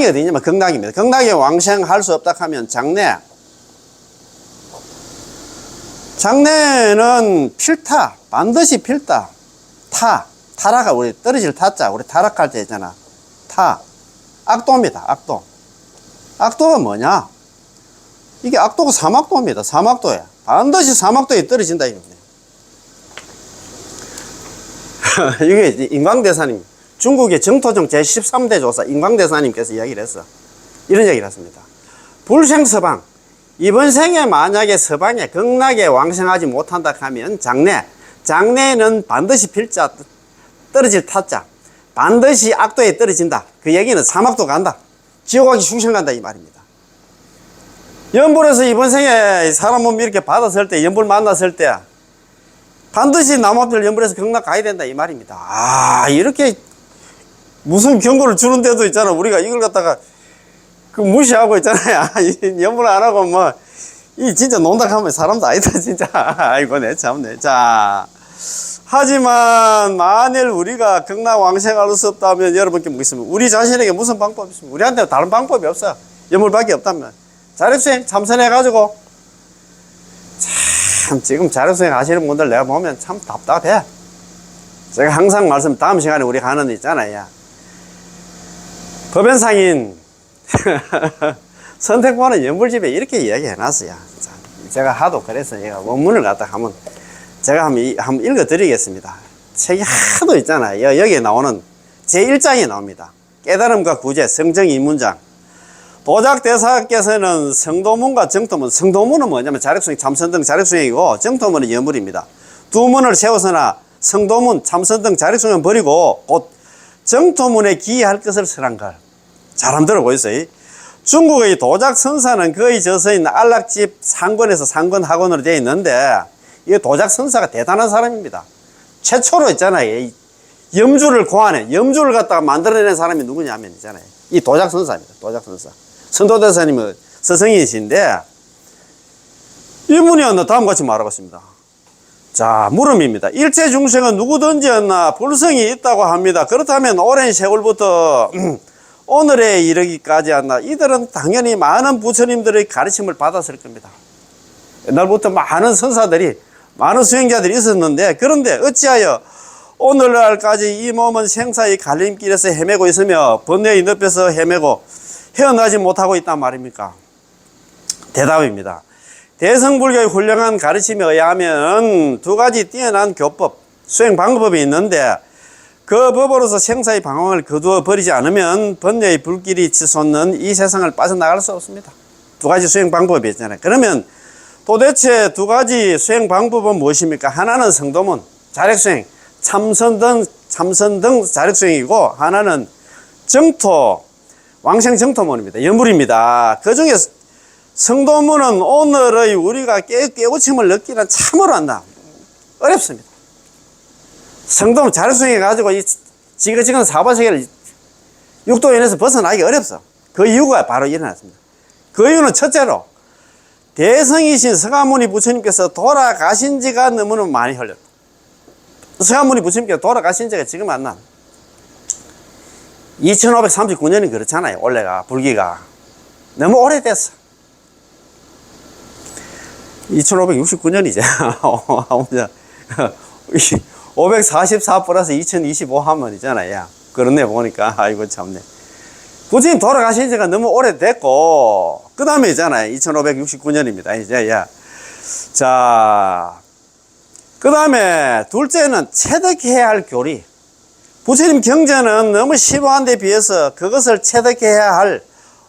어디냐면 극락입니다. 극락에 왕생할 수 없다 하면 장래는 필타, 반드시 필타, 타라가 우리 떨어질 타자, 우리 타락할 때 있잖아. 악도입니다. 악도가 뭐냐? 이게 악도가 사막도입니다. 사막도에. 반드시 사막도에 떨어진다 이겁니다. 이게 인광대사님, 중국의 정토종 제13대 조사 인광대사님께서 이야기를 했어. 이런 얘기를 했습니다. 불생서방, 이번 생에 만약에 서방에 극락에 왕생하지 못한다 하면 장래는 반드시 필자, 떨어질 타자, 반드시 악도에 떨어진다. 그 얘기는 사막도 간다. 지옥하기 흉신 간다 이 말입니다. 연불에서 이번 생에 사람 몸 이렇게 받았을 때, 연불 만났을 때 반드시 남한별 연불에서 극락 가야 된다 이 말입니다. 이렇게 무슨 경고를 주는데도 있잖아. 우리가 이걸 갖다가 무시하고 있잖아요. 연불 안 하고 이 진짜 논다 하면 사람도 아니다 진짜. 아이고 내 참네. 자, 하지만 만일 우리가 극락 왕생할 수 없다면 여러분께 묻겠습니다. 우리 자신에게 무슨 방법이 있습니까? 우리한테 다른 방법이 없어요. 연불밖에 없다면 자력수행 참선해가지고, 참 지금 자력수행 하시는 분들 내가 보면 참 답답해. 제가 항상 다음 시간에 우리 가는 데 있잖아요. 법연상인 선택권은 연불집에 이렇게 이야기해 놨어요. 제가 하도 그래서 얘가 원문을 갖다가 제가 한번 읽어 드리겠습니다. 책이 하도 있잖아요. 여기에 나오는 제1장에 나옵니다. 깨달음과 구제, 성정이문장. 도작대사께서는 성도문과 정토문, 성도문은 뭐냐면 자력수행, 참선등 자력수행이고, 정토문은 여물입니다. 두 문을 세워서나 성도문, 참선등 자력수행은 버리고 곧 정토문에 기여할 것을 설한 걸. 잘 한번 들어보세요. 중국의 도작선사는 거의 저서인 안락집 상권에서 상권학원으로 되어 있는데, 이 도작선사가 대단한 사람입니다. 최초로 있잖아요. 염주를 고안해, 염주를 갖다가 만들어낸 사람이 누구냐면 있잖아요. 이 도작선사입니다. 도작선사. 선도대사님은 스승이신데, 이분이 다음과 같이 말하고 있습니다. 자, 물음입니다. 일체 중생은 누구든지 불성이 있다고 합니다. 그렇다면 오랜 세월부터 오늘에 이르기까지 이들은 당연히 많은 부처님들의 가르침을 받았을 겁니다. 옛날부터 많은 선사들이, 많은 수행자들이 있었는데, 그런데 어찌하여 오늘날까지 이 몸은 생사의 갈림길에서 헤매고 있으며 번뇌의 늪에서 헤매고 헤어나지 못하고 있단 말입니까? 대답입니다. 대성불교의 훌륭한 가르침에 의하면 두 가지 뛰어난 교법, 수행 방법이 있는데, 그 법으로서 생사의 방황을 거두어 버리지 않으면 번뇌의 불길이 치솟는 이 세상을 빠져나갈 수 없습니다. 두 가지 수행 방법이 있잖아요. 그러면 도대체 두 가지 수행 방법은 무엇입니까? 하나는 성도문, 자력수행, 참선등 자력수행이고, 하나는 정토, 왕생정토문입니다. 연불입니다. 그 중에 성도문은 오늘의 우리가 깨우침을 느끼는 참으로 어렵습니다. 성도문 자력수행해가지고 지금 사바세계를 육도연에서 벗어나기 어렵소. 그 이유가 바로 일어났습니다. 그 이유는 첫째로 대성이신 서가모니 부처님께서 돌아가신 지가 너무나 많이 흘렸다. 서가모니 부처님께서 돌아가신 지가 지금 안 나. 2539년이 그렇잖아요. 원래가 불기가 너무 오래됐어. 2569년이죠. 544 플러스 2025 하면 있잖아요. 그렇네 보니까. 아이고 참네. 부처님 돌아가신 지가 너무 오래됐고, 그 다음에 있잖아요. 2569년입니다. 이제, 야. 자, 그 다음에 둘째는 체득해야 할 교리. 부처님 경전은 너무 심오한 데 비해서 그것을 체득해야 할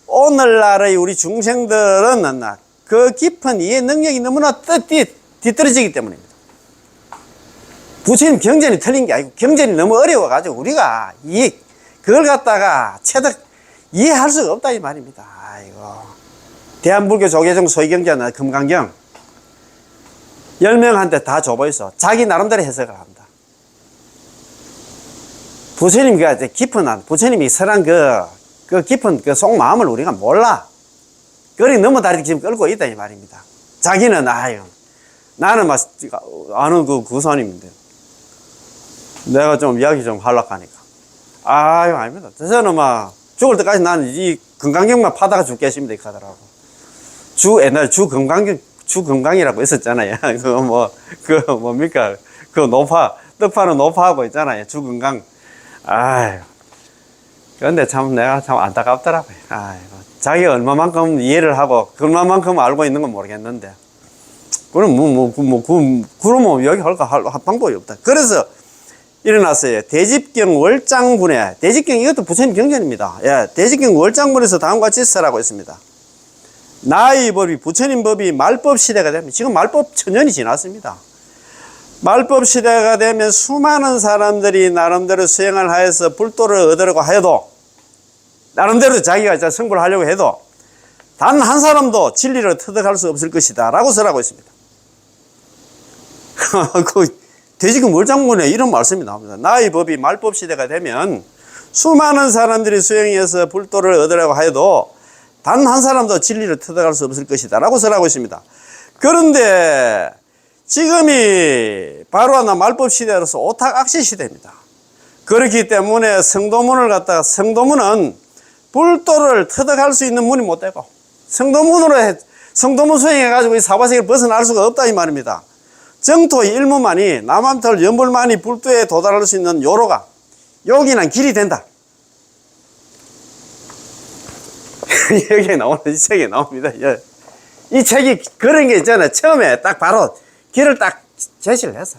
오늘날의 우리 중생들은 그 깊은 이해 능력이 너무나 뒤떨어지기 때문입니다. 부처님 경전이 틀린 게 아니고 경전이 너무 어려워가지고 우리가 그걸 갖다가 이해할 수가 없다 이 말입니다. 아이고. 대한불교 조계종 소위경전 금강경 10명한테 다 줘보이소. 자기 나름대로 해석을 합니다. 부처님 부처님이 설한 그 깊은 그 속마음을 우리가 몰라. 그리 너무 다리 지금 끌고 있다 이 말입니다. 자기는 나는 막 아는 그 선임인데 내가 좀 이야기 좀 하려고 하니까 아닙니다. 저는 막 죽을 때까지 나는 이 금강경만 파다가 죽겠습니다 이렇게 하더라고. 옛날 주금강이라고 있었잖아요. 뭡니까 떡 파는 노파하고 있잖아요. 주금강. 그런데 참 내가 참 안타깝더라고요. 자기가 얼마만큼 이해를 하고 얼마만큼 알고 있는 건 모르겠는데 그러면 여기 할 방법이 없다. 그래서 일어났어요. 대집경 월장분에, 대집경 이것도 부처님 경전입니다. 예, 대집경 월장분에서 다음과 같이 설하고 있습니다. 나의 법이, 부처님 법이 말법 시대가 되면, 지금 말법 천년이 지났습니다. 말법 시대가 되면 수많은 사람들이 나름대로 수행을 하여서 불도를 얻으려고 해도, 나름대로 자기가 성불을 하려고 해도, 단 한 사람도 진리를 터득할 수 없을 것이다. 라고 설하고 있습니다. 대지금 월장문에 이런 말씀이 나옵니다. 나의 법이 말법 시대가 되면 수많은 사람들이 수행해서 불도를 얻으려고 해도 단 한 사람도 진리를 터득할 수 없을 것이다 라고 설하고 있습니다. 그런데 지금이 바로 말법 시대로서 오탁악시 시대입니다. 그렇기 때문에 성도문은 불도를 터득할 수 있는 문이 못 되고 성도문 수행해가지고 이 사바세계를 벗어날 수가 없다 이 말입니다. 정토 일무만이 남한털 연불만이 불도에 도달할 수 있는 요로가 여기는 길이 된다. 여기에 나오는 이 책에 나옵니다. 이 책이 그런 게 있잖아요. 처음에 딱 바로 길을 딱 제시를 했어.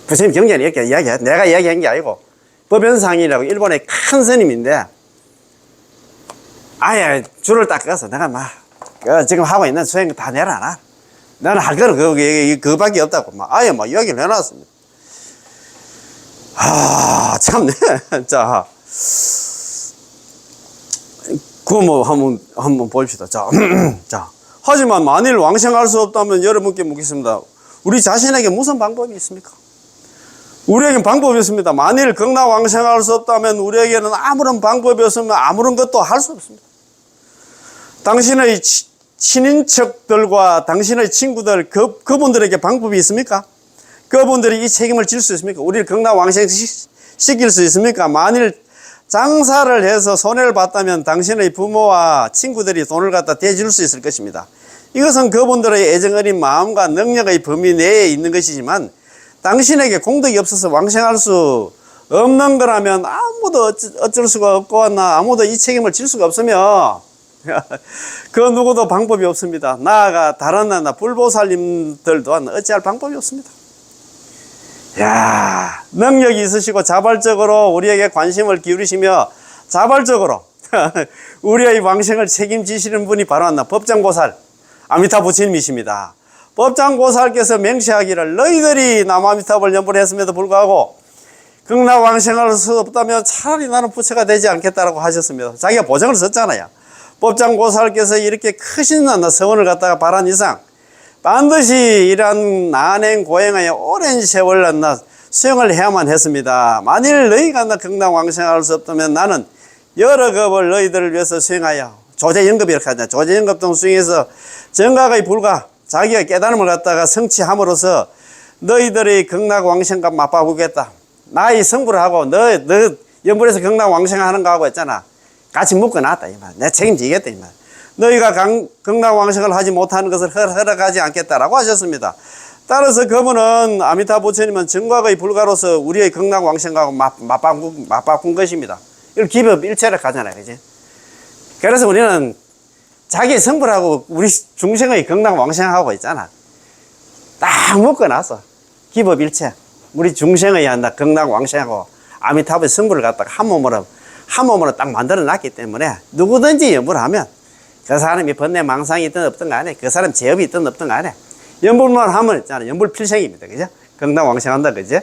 부처님 경전이 이렇게 내가 이야기한 게 아니고 법연상이라고 일본의 큰 스님인데 아예 줄을 딱 꺼서 내가 지금 하고 있는 수행 다 내려놔. 나는 할 거는 그거밖에 없다고 아예 이야기를 해놨습니다. 참네. 자, 그거 한번 봅시다. 자, 하지만 만일 왕생할 수 없다면 여러분께 묻겠습니다. 우리 자신에게 무슨 방법이 있습니까? 우리에게는 방법이 없습니다. 만일 극락 왕생할 수 없다면 우리에게는 아무런 방법이 없으면 아무런 것도 할 수 없습니다. 당신의 친인척들과 당신의 친구들, 그분들에게 방법이 있습니까? 그분들이 이 책임을 질 수 있습니까? 우리를 극락 왕생 시킬 수 있습니까? 만일 장사를 해서 손해를 봤다면 당신의 부모와 친구들이 돈을 갖다 대줄 수 있을 것입니다. 이것은 그분들의 애정 어린 마음과 능력의 범위 내에 있는 것이지만 당신에게 공덕이 없어서 왕생할 수 없는 거라면 아무도 어쩔 수가 없고 아무도 이 책임을 질 수가 없으며 그 누구도 방법이 없습니다. 나아가 다른 불보살님들 또한 어찌할 방법이 없습니다. 능력이 있으시고 자발적으로 우리에게 관심을 기울이시며 자발적으로 우리의 왕생을 책임지시는 분이 바로 법장보살 아미타 부처님이십니다. 법장보살께서 맹시하기를 너희들이 남아미타불 연불을 했음에도 불구하고 극락 왕생할 수 없다면 차라리 나는 부처가 되지 않겠다라고 하셨습니다. 자기가 보장을 썼잖아요. 법장보살께서 이렇게 크신 서원을 갖다가 바란 이상 반드시 이러한 난행 고행하여 오랜 세월 수행을 해야만 했습니다. 만일 너희가 나 극락왕생할 수 없다면 나는 여러 급을 너희들을 위해서 수행하여 조제연급 이렇게 하잖아. 조제연급 등 수행해서 정각의 불가 자기가 깨달음을 갖다가 성취함으로써 너희들의 극락왕생과 맞바꾸겠다. 나의 성불을 하고 너 연불에서 극락왕생하는 거하고 했잖아. 같이 묶어놨다 이 말. 내 책임지겠다 이 말. 너희가 극락왕생을 하지 못하는 것을 허락하지 않겠다라고 하셨습니다. 따라서 그분은 아미타 부처님은 정각의 불가로서 우리의 극락왕생하고 맞바꾼 것입니다. 이걸 기법일체를 가잖아요. 그지? 그래서 우리는 자기 성불하고 우리 중생의 극락왕생하고 있잖아. 딱 묶어놨어. 기법일체. 우리 중생의 한다 극락왕생하고 아미타불의 성불을 갖다가 한 몸으로 딱 만들어 놨기 때문에 누구든지 연불을 하면 그 사람이 번뇌 망상이 있든 없든 간에 그 사람 제업이 있든 없든 간에 연불만 하면 있잖아. 연불 필생입니다. 그죠? 극락왕생한다. 그죠?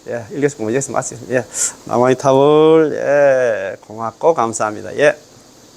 예, 읽겠습니다. 마치겠습니다. 예, 남아미타불, 예, 고맙고 감사합니다. 예.